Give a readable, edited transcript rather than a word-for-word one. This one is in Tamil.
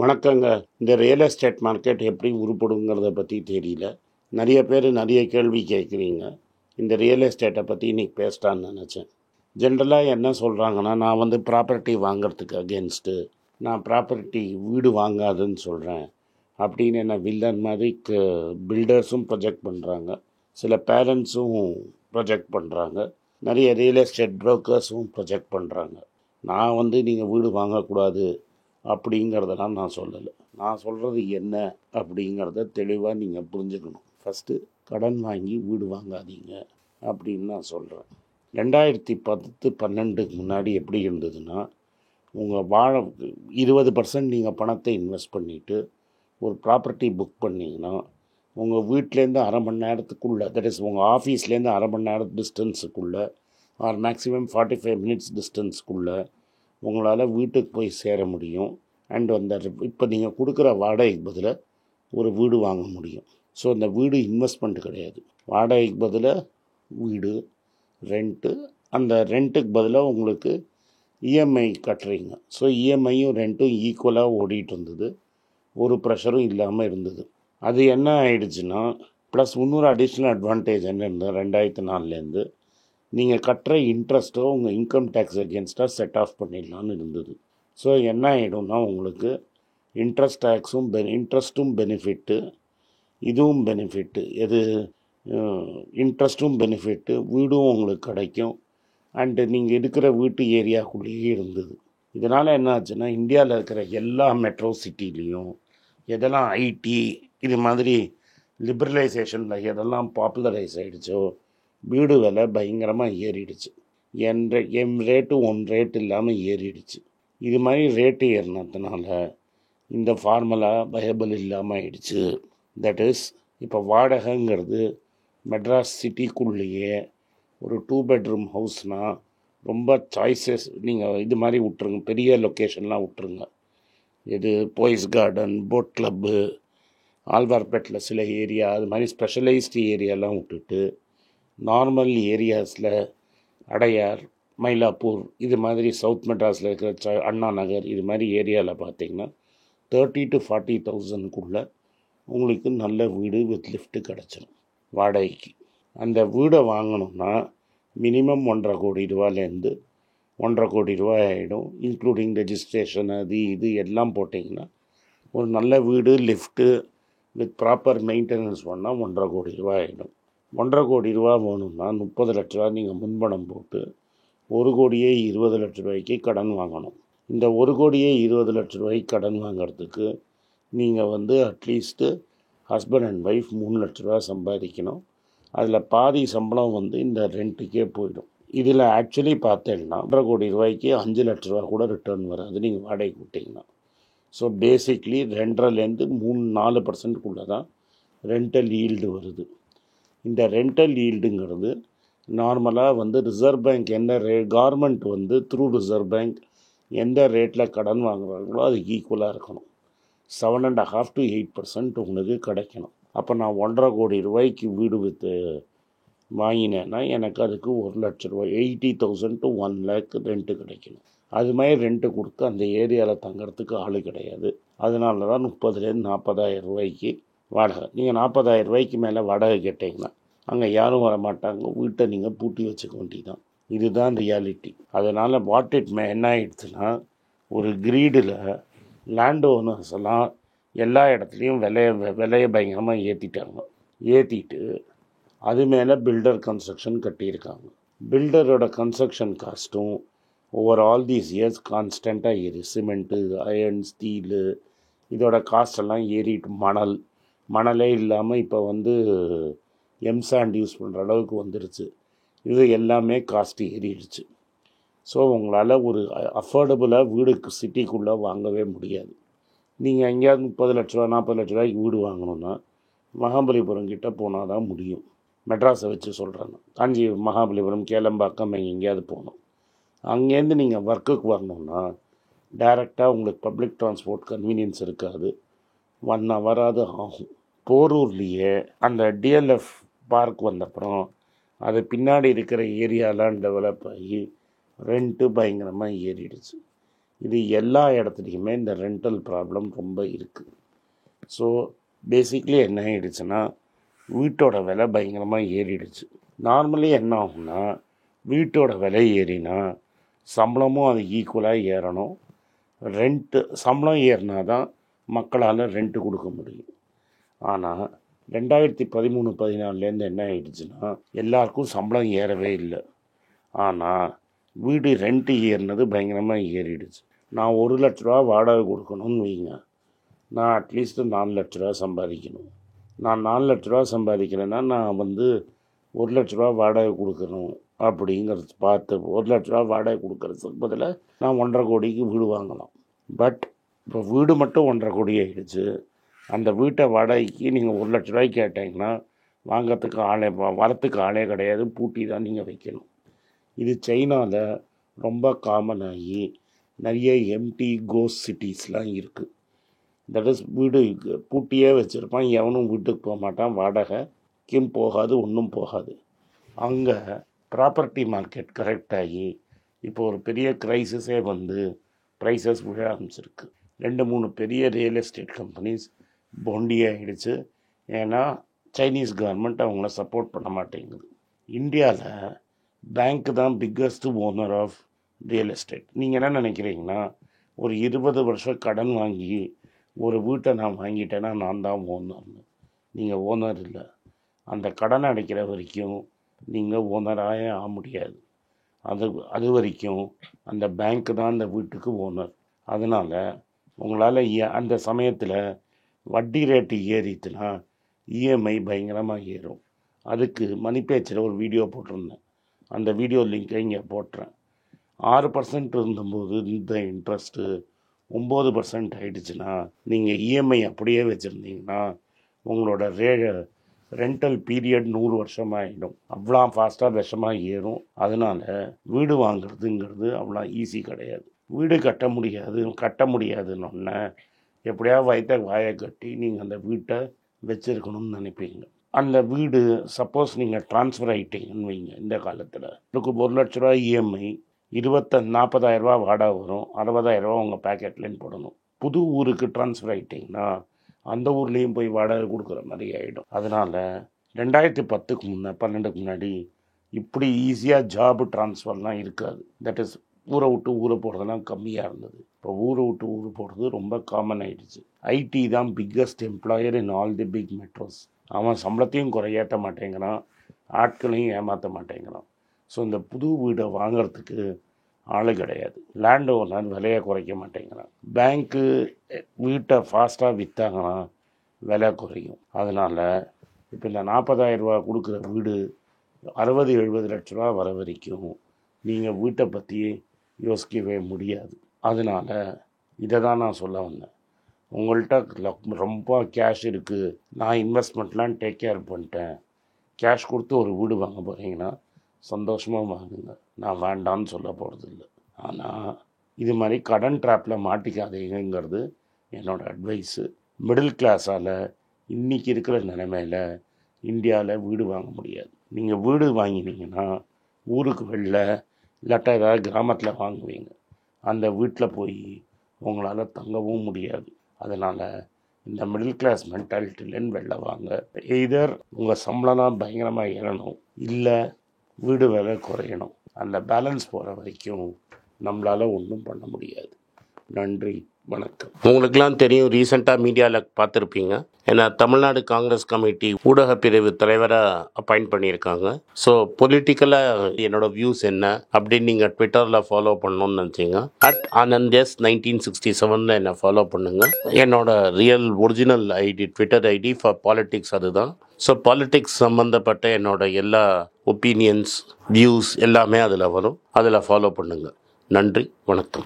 வணக்கங்க. இந்த ரியல் எஸ்டேட் மார்க்கெட் எப்படி உருப்படுங்கிறத பற்றி தெரியல. நிறைய பேர் நிறைய கேள்வி கேட்குறீங்க. இந்த ரியல் எஸ்டேட்டை பற்றி இன்றைக்கி பேசலான்னு நினச்சேன். ஜென்ரலாக என்ன சொல்கிறாங்கன்னா, நான் வந்து ப்ராப்பர்ட்டி வாங்கிறதுக்கு அகேன்ஸ்ட்டு, நான் ப்ராப்பர்ட்டி வீடு வாங்காதுன்னு சொல்கிறேன் அப்படின்னு என்ன வில்லன் மாதிரி பில்டர்ஸும் ப்ரொஜெக்ட் பண்ணுறாங்க, சில பேரண்ட்ஸும் ப்ரொஜெக்ட் பண்ணுறாங்க, நிறைய ரியல் எஸ்டேட் ப்ரோக்கர்ஸும் ப்ரொஜெக்ட் பண்ணுறாங்க. நான் வந்து நீங்கள் வீடு வாங்கக்கூடாது அப்படிங்கிறதெல்லாம் நான் சொல்லலை. நான் சொல்கிறது என்ன அப்படிங்கிறத தெளிவாக நீங்கள் புரிஞ்சுக்கணும். ஃபஸ்ட்டு கடன் வாங்கி வீடு வாங்காதீங்க அப்படின்னு நான் சொல்கிறேன். 2010-12 முன்னாடி எப்படி இருந்ததுன்னா, உங்கள் 20% நீங்கள் பணத்தை இன்வெஸ்ட் பண்ணிவிட்டு ஒரு ப்ராப்பர்ட்டி புக் பண்ணிங்கன்னா, உங்கள் வீட்டிலேருந்து அரை மணி நேரத்துக்குள்ளே, தட் இஸ் உங்கள் ஆஃபீஸ்லேருந்து அரை மணி நேரம் டிஸ்டன்ஸுக்குள்ளே ஆர் மேக்ஸிமம் 45 மினிட்ஸ் டிஸ்டன்ஸுக்குள்ளே உங்களால் வீட்டுக்கு போய் சேர முடியும். அண்ட் இப்போ நீங்கள் கொடுக்குற வாடகைக்கு பதிலாக ஒரு வீடு வாங்க முடியும். ஸோ இந்த வீடு இன்வெஸ்ட்மெண்ட் கிடையாது. வாடகைக்கு பதிலாக வீடு, ரெண்ட்டு, அந்த ரெண்ட்டுக்கு பதிலாக உங்களுக்கு இஎம்ஐ கட்டுறீங்க. ஸோ இஎம்ஐயும் ரெண்ட்டும் ஈக்குவலாக ஓடிட்டு இருந்தது, ஒரு ப்ரெஷரும் இல்லாமல் இருந்தது. அது என்ன ஆயிடுச்சுன்னா, ப்ளஸ் இன்னொரு அடிஷ்னல் அட்வான்டேஜ் என்ன இருந்தது, 2004லேருந்து நீங்கள் கட்டுற இன்ட்ரெஸ்ட்டோ உங்கள் இன்கம் டேக்ஸ் அகேன்ஸ்டாக செட் ஆஃப் பண்ணிடலான்னு இருந்தது. ஸோ என்ன ஆகிடும்னா, உங்களுக்கு இன்ட்ரெஸ்ட்டும் பெனிஃபிட்டு, இதுவும் பெனிஃபிட்டு, எது இன்ட்ரெஸ்ட்டும் பெனிஃபிட்டு, வீடும் உங்களுக்கு கிடைக்கும். அண்டு நீங்கள் இருக்கிற வீட்டு ஏரியாக்குள்ளேயே இருந்தது. இதனால் என்ன ஆச்சுன்னா, இந்தியாவில் இருக்கிற எல்லா மெட்ரோ சிட்டிலையும் எதெல்லாம் ஐடி இது மாதிரி லிபரலைசேஷனில் எதெல்லாம் பாப்புலரைஸ் ஆகிடுச்சோ, வீடு விலை பயங்கரமாக ஏறிடுச்சு. என் ரேட்டு ஒன் ரேட் இல்லாமல் ஏறிடுச்சு. இது மாதிரி ரேட்டு ஏறினதுனால இந்த ஃபார்முலா வயபிள் இல்லாமல் ஆயிடுச்சு. தட் இஸ், இப்போ வாடகைங்கிறது மெட்ராஸ் சிட்டிக்குள்ளேயே ஒரு 2 பெட்ரூம் ஹவுஸ்னால் ரொம்ப சாய்ஸஸ், நீங்கள் இது மாதிரி விட்டுருங்க, பெரிய லொக்கேஷன்லாம் விட்டுருங்க. இது போய்ஸ் கார்டன், போட் கிளப்பு, ஆழ்வார்பேட்டில் சில ஏரியா, அது மாதிரி ஸ்பெஷலைஸ்டு ஏரியாலாம் விட்டுட்டு நார்மல் ஏரியாஸில் அடையார், மயிலாப்பூர், இது மாதிரி சவுத் மெட்ராஸில் இருக்கிற அண்ணா நகர், இது மாதிரி ஏரியாவில் பார்த்திங்கன்னா 30,000 to 40,000 உங்களுக்கு நல்ல வீடு வித் லிஃப்ட்டு கிடச்சிடும் வாடகைக்கு. அந்த வீடை வாங்கணுன்னா மினிமம் 1.5 கோடி ரூபாலேருந்து 1.5 கோடி ரூபாய் ஆகிடும். இன்க்ளூடிங் ரெஜிஸ்ட்ரேஷன், அது இது எல்லாம் போட்டிங்கன்னா ஒரு நல்ல வீடு, லிஃப்ட்டு வித் ப்ராப்பர் மெயின்டெனன்ஸ் பண்ணால் 1.5 கோடி ரூபாய் ஆகிடும். 1.5 கோடி ரூபா வேணும்னா 30 லட்ச ரூபா நீங்கள் முன்பணம் போட்டு 1,20 லட்ச ரூபாய்க்கு கடன் வாங்கணும். இந்த 1,20 லட்ச ரூபாய்க்கு கடன் வாங்கிறதுக்கு நீங்கள் வந்து அட்லீஸ்ட்டு ஹஸ்பண்ட் அண்ட் ஒய்ஃப் 3 லட்ச ரூபா சம்பாதிக்கணும். அதில் பாதி சம்பளம் வந்து இந்த ரெண்ட்டுக்கே போயிடும். இதில் ஆக்சுவலி பார்த்தேன்னா 1.5 கோடி ரூபாய்க்கு 5 லட்ச ரூபா கூட ரிட்டர்ன் வராது நீங்கள் வாடகை விட்டிங்கன்னா. ஸோ பேசிக்லி 2.5லேருந்து 3-4% தான் ரெண்டல் ஈல்டு வருது. இந்த ரெண்டல் ஈல்டுங்கிறது நார்மலாக வந்து ரிசர்வ் பேங்க் என்ன கவர்மெண்ட் வந்து த்ரூ ரிசர்வ் பேங்க் எந்த ரேட்டில் கடன் வாங்குறாங்களோ அதுக்கு ஈக்குவலாக இருக்கணும். 7.5 to 8% உங்களுக்கு கிடைக்கணும். அப்போ நான் 1.5 கோடி ரூபாய்க்கு வீடு வாங்கினேன்னா எனக்கு அதுக்கு 1 லட்ச ரூபாய், 80,000 to 1 lakh ரெண்ட்டு கிடைக்கணும். அது மாதிரி ரெண்ட்டு கொடுத்து அந்த ஏரியாவில் தங்கிறதுக்கு ஆள் கிடையாது. அதனால தான் 30,000 40,000 ரூபாய்க்கு வாடகை. நீங்கள் 40,000 ரூபாய்க்கு மேலே வாடகை கேட்டிங்கன்னா அங்கே யாரும் வரமாட்டாங்க, வீட்டை நீங்கள் பூட்டி வச்சுக்க வேண்டியதான். இதுதான் ரியாலிட்டி. அதனால் என்ன ஆகிடுச்சுன்னா, ஒரு கிரீடில் லேண்ட் ஓனர்ஸ் எல்லாம் எல்லா இடத்துலையும் விலையை பயங்கரமாக ஏற்றிட்டு அது மேலே பில்டர் கன்ஸ்ட்ரக்ஷன் கட்டியிருக்காங்க. பில்டரோட கன்ஸ்ட்ரக்ஷன் காஸ்ட்டும் ஓவர் ஆல் தீஸ் இயர்ஸ் கான்ஸ்டண்ட்டாக ஏறி, சிமெண்ட்டு, அயர்ன், ஸ்டீலு, இதோட காஸ்டெல்லாம் ஏறிட்டு, மணலே இல்லாமல் இப்போ வந்து எம்சாண்ட் யூஸ் பண்ணுற அளவுக்கு வந்துடுச்சு. இது எல்லாமே காஸ்ட் ஏறிடுச்சு. ஸோ உங்களால் ஒரு அஃபோர்டபுளாக வீடுக்கு சிட்டிக்குள்ளே வாங்கவே முடியாது. நீங்கள் எங்கேயாவது 30 லட்ச ரூபா 40 லட்ச ரூபாய்க்கு வீடு வாங்கணுன்னா மகாபலிபுரம் கிட்டே போனால் தான் முடியும். மெட்ராஸை வச்சு சொல்கிறாங்க. மகாபலிபுரம், கேளம்பாக்கம் எங்கேயாவது போகணும். அங்கேருந்து நீங்கள் ஒர்க்குக்கு வரணுன்னா டைரெக்டாக உங்களுக்கு பப்ளிக் டிரான்ஸ்போர்ட் கன்வீனியன்ஸ் இருக்காது, 1 ஹவராது ஆகும். போரூர்லேயே அந்த டிஎல்எஃப் பார்க் வந்தப்புறம் அது பின்னாடி இருக்கிற ஏரியாலாம் டெவலப் ஆகி ரெண்ட்டு பயங்கரமாக ஏறிடுச்சு. இது எல்லா இடத்துலையுமே இந்த ரெண்டல் ப்ராப்ளம் ரொம்ப இருக்குது. ஸோ பேசிக்லி என்ன ஆகிடுச்சுன்னா வீட்டோட விலை பயங்கரமாக ஏறிடுச்சு. நார்மலி என்ன ஆகும்னா வீட்டோட விலை ஏறினா சம்பளமும் அது ஈக்குவலாக ஏறணும். சம்பளம் ஏறினா தான் மக்களால் ரெண்ட்டு கொடுக்க முடியும். ஆனால் 2013-14 என்ன ஆகிடுச்சுன்னா எல்லாருக்கும் சம்பளம் ஏறவே இல்லை. ஆனால் வீடு ரெண்ட்டு ஏறினது பயங்கரமாக ஏறிடுச்சு. நான் 1 லட்ச ரூபா வாடகை கொடுக்கணும்னு வைங்க, நான் அட்லீஸ்ட்டு 4 லட்ச ரூபா சம்பாதிக்கணும். நான் 4 லட்ச ரூபா சம்பாதிக்கிறேன்னா நான் 1 லட்ச ரூபா வாடகை கொடுக்கணும் அப்படிங்கிறது பார்த்து 1 லட்ச ரூபா வாடகை கொடுக்கறதுக்கு பதிலாக நான் 1.5 கோடிக்கு வீடு வாங்கலாம். பட் இப்போ வீடு மட்டும் 1.5 கோடி ஆகிடுச்சு. அந்த வீட்டை வாடகைக்கு நீங்கள் 1 லட்ச ரூபாய்க்கு கேட்டிங்கன்னா வரத்துக்கு ஆளே கிடையாது, பூட்டி தான் நீங்கள் வைக்கணும். இது சைனாவில் ரொம்ப காமன் ஆகி நிறைய எம்டி கோஸ்ட் சிட்டிஸ்லாம் இருக்குது. தட் இஸ் வீடு பூட்டியே வச்சுருப்பான், எவனும் வீட்டுக்கு போக மாட்டான், வாடகைக்கும் போகாது, ஒன்றும் போகாது. அங்கே ப்ராப்பர்ட்டி மார்க்கெட் கரெக்டாகி இப்போ ஒரு பெரிய க்ரைசிஸே ப்ரைஸஸ் விழ ஆரம்பிச்சிருக்கு. 2-3 பெரிய ரியல் எஸ்டேட் கம்பெனிஸ் ஆகிடுச்சு. ஏன்னா சைனீஸ் கவர்மெண்ட் அவங்கள சப்போர்ட் பண்ண மாட்டேங்குது. இந்தியாவில் பேங்க் தான் biggest owner of real estate. நீங்கள் என்ன நினைக்கிறீங்கன்னா ஒரு 20 வருஷம் கடன் வாங்கி ஒரு வீட்டை நான் வாங்கிட்டேன்னா நான் தான் ஓனர்னு. நீங்கள் ஓனர் இல்லை. அந்த கடன் அடைக்கிற வரைக்கும் நீங்கள் ஓனராக ஆக முடியாது. அது வரைக்கும் அந்த பேங்க்கு தான் அந்த வீட்டுக்கு ஓனர். அதனால் உங்களால் அந்த சமயத்தில் வட்டி ரேட்டு ஏறிட்டுனா இஎம்ஐ பயங்கரமாக ஏறும். அதுக்கு மணி பேச்சில் ஒரு வீடியோ போட்டிருந்தேன். அந்த வீடியோ லிங்க்கை இங்கே போட்டுறேன். 6% இருந்தபோது இந்த இன்ட்ரெஸ்ட்டு 9% ஆகிடுச்சுன்னா நீங்கள் இஎம்ஐ அப்படியே வச்சுருந்தீங்கன்னா உங்களோட ரெண்டல் பீரியட் 100 வருஷமாக ஆகிடும். அவ்வளோ ஃபாஸ்ட்டாக விஷமாக ஏறும். அதனால் வீடு வாங்குறதுங்கிறது அவ்வளோ ஈஸி கிடையாது. வீடு கட்ட முடியாதுன்னு எப்படியாவது வாயை கட்டி நீங்கள் அந்த வீட்டை வச்சுருக்கணும்னு நினைப்பீங்க. அந்த வீடு சப்போஸ் நீங்கள் ட்ரான்ஸ்ஃபர் ஆகிட்டீங்கன்னு வைங்க, இந்த காலத்தில் உங்களுக்கு 1 லட்ச ரூபா இஎம்ஐ, 40,000 ரூபா வாடகை வரும், 60,000 ரூபா உங்கள் பேக்கெட்லேன்னு போடணும். புது ஊருக்கு ட்ரான்ஸ்ஃபர் ஆகிட்டிங்கன்னா அந்த ஊர்லேயும் போய் வாடகை கொடுக்குற மாதிரி ஆகிடும். அதனால் 2010க்கு 12க்கு முன்னாடி இப்படி ஈஸியாக ஜாப் ட்ரான்ஸ்ஃபர்லாம் இருக்காது. தட் இஸ் ஊரை விட்டு ஊரை போகிறதுலாம் கம்மியாக இருந்தது. இப்போ ஊரை விட்டு ஊர் போகிறது ரொம்ப காமன் ஆகிடுச்சு. ஐடி தான் biggest employer in all the big metros. அவன் சம்பளத்தையும் ஏற்ற மாட்டேங்கிறான், ஆட்களையும் ஏமாற்ற மாட்டேங்கிறான். ஸோ இந்த புது வீடை வாங்கிறதுக்கு ஆள் கிடையாது. லேண்ட் ஓனர் விலையை குறைக்க மாட்டேங்கிறான். பேங்க்கு வீட்டை ஃபாஸ்ட்டாக விற்றாங்கன்னா விலை குறையும். அதனால் இப்போ இந்த 40,000 ரூபா கொடுக்குற வீடு 60-70 லட்ச ரூபா வர வரைக்கும் நீங்கள் வீட்டை பற்றி யோசிக்கவே முடியாது. அதனால் இதை தான் நான் சொல்ல வந்தேன். உங்கள்கிட்ட ரொம்ப கேஷ் இருக்குது, நான் இன்வெஸ்ட்மெண்ட்லாம் டேக் கேர் பண்ணிட்டேன், கேஷ் கொடுத்து ஒரு வீடு வாங்க போகிறீங்கன்னா சந்தோஷமாக வாங்குங்க. நான் வேண்டான்னு சொல்ல போகிறதில்ல. ஆனால் இது மாதிரி கடன் ட்ராப்பில் மாட்டிக்காதீங்கிறது என்னோடய அட்வைஸு. மிடில் கிளாஸால் இன்றைக்கி இருக்கிற நிலைமையில் இந்தியாவில் வீடு வாங்க முடியாது. நீங்கள் வீடு வாங்கினீங்கன்னா ஊருக்கு வெளில இல்லாட்டா ஏதாவது கிராமத்தில் வாங்குவீங்க. அந்த வீட்டில் போய் உங்களால் தங்கவும் முடியாது. அதனால் இந்த மிடில் கிளாஸ் மென்டாலிட்டிலேருந்து வெளில வாங்க. எய்தர் உங்கள் சம்பளம்லாம் பயங்கரமாக ஏறணும், இல்லை வீடு விலை குறையணும். அந்த பேலன்ஸ் போகிற வரைக்கும் நம்மளால் ஒன்றும் பண்ண முடியாது. நன்றி, வணக்கம். உங்களுக்கெல்லாம் தெரியும், ரீசெண்டாக மீடியாவில் பார்த்துருப்பீங்க, ஏன்னா தமிழ்நாடு காங்கிரஸ் கமிட்டி ஊடக பிரிவு தலைவராக அப்பாயிண்ட் பண்ணியிருக்காங்க. ஸோ பொலிட்டிக்கலாக என்னோட வியூஸ் என்ன அப்படின்னு நீங்கள் ட்விட்டரில் ஃபாலோ பண்ணணும்னு நினச்சிங்க, @AnandS1967 என்னை ஃபாலோ பண்ணுங்கள். என்னோட original ID, Twitter ID for politics அதுதான். ஸோ பாலிட்டிக்ஸ் சம்மந்தப்பட்ட என்னோட எல்லா ஒப்பீனியன்ஸ், வியூஸ் எல்லாமே அதில் வரும். அதில் ஃபாலோ பண்ணுங்கள். நன்றி, வணக்கம்.